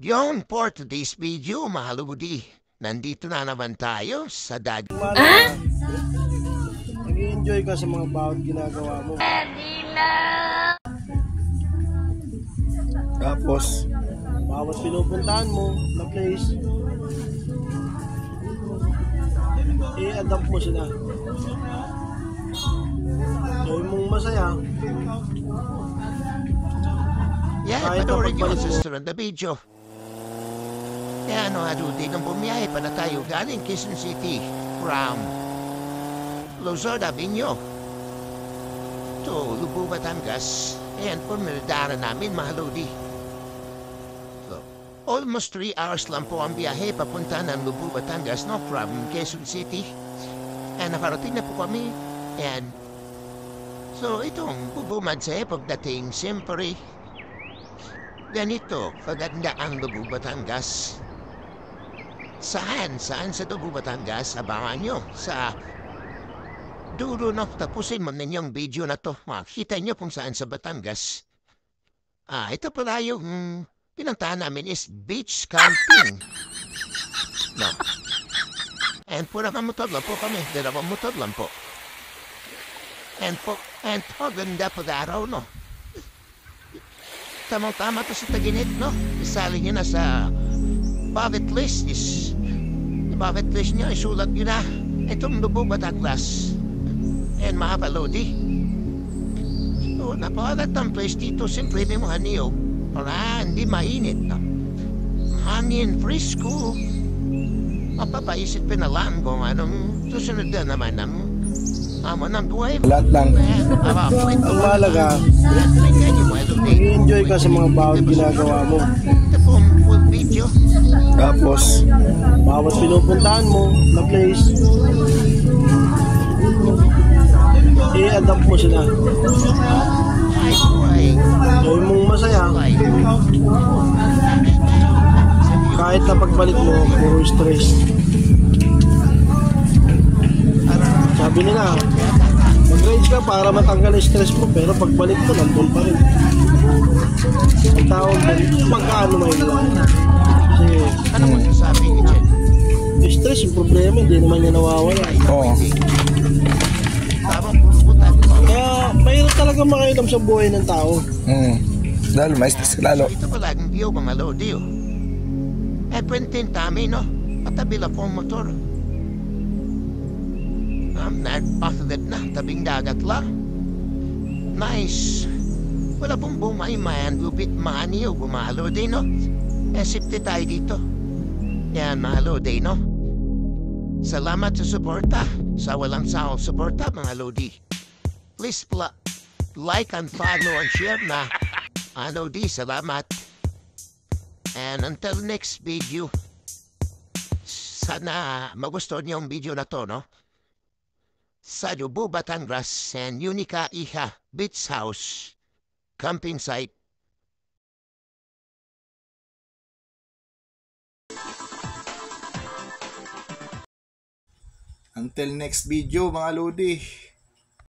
Yon, for today's video, mga lodi, nandito na naman tayo sa Nag-i-enjoy ka sa mga bawat ginagawa mo. Tapos, bawat pinupuntahan mo na place, i-adapt mo sila. Gawin mong masaya. Yan, panoorin nyo sa susunod na video. Kaya mga lodi, nung bumiyahe pa na tayo galing Quezon City from Luzon Avenue to Lubu, Batangas. Ayan, pumildara namin mga lodi. So, almost 3 hours lang po ang biyahe papunta ng Lubu, Batangas, no, from Quezon City. And nakarating na po kami. And so, itong bubumad sa pagdating, siyempre, ganito, kaganda ang Lubu, Batangas. Saan sa Lubu, Batangas? Abangan nyo sa dulo, no? Tapusin mo ninyong video na to. Makita nyo kung saan sa Batangas. Ito pala yung pinuntahan namin is beach camping. No. And pura motor lang po kami. Dalawang motor lang po. And po, ganda po araw, no? Tamang-tama to sa Taginit, no? Isali nyo na sa bucket list is bucket list nyo, isulat nyo na itong Lubu, Batangas. And mga palodi, so napakalat ang place dito, siyempre may mga niyo para hindi mainit, no? Hangin frisco. Mapapaisip na lang kung anong susunod na naman ng amo ng buhay. Lahat lang. Ang mahalaga, nag-i-enjoy ka sa mga bawat ginagawa mo. Ito po ang full video. Tapos, bawat pinupuntahan mo na place, i-adapt mo sila. Ay, buhay. Gawin mong masaya. Buhay. Kahit na pagbalik mo, puro stress. Sabi nila, mag-ride ka para matanggal ang stress mo, pero pagbalik mo, nandun pa rin. Ang tawag din, magkano may iwan. Kasi, Ano mo sasabi ni Jen? stress yung problema, hindi naman niya nawawala. Oo. Tamang pupuntahan ko. Kaya, mahirap talaga makailam sa buhay ng tao. Lalo, mais lalo. Ito pala ang view, mga lodi, oh. Pwenteng tami, no? Patabi lang po ang motor. Nagpakagat na, tabing dagat lang. Nice. Wala pong bumay-mayan, lupit maniyo, gumalo din, no? Safety tayo dito. Yan, mahalo din, no? Salamat sa suporta. Sa walang sawang suporta, mga lodi. Please like and follow and share na. Lodi, salamat. And until next video, sana magustuhan niyo ang video na to, no? Sa Lubu, Batangas and Unica Iha Beach House Camping Site. Until next video, mga lodi.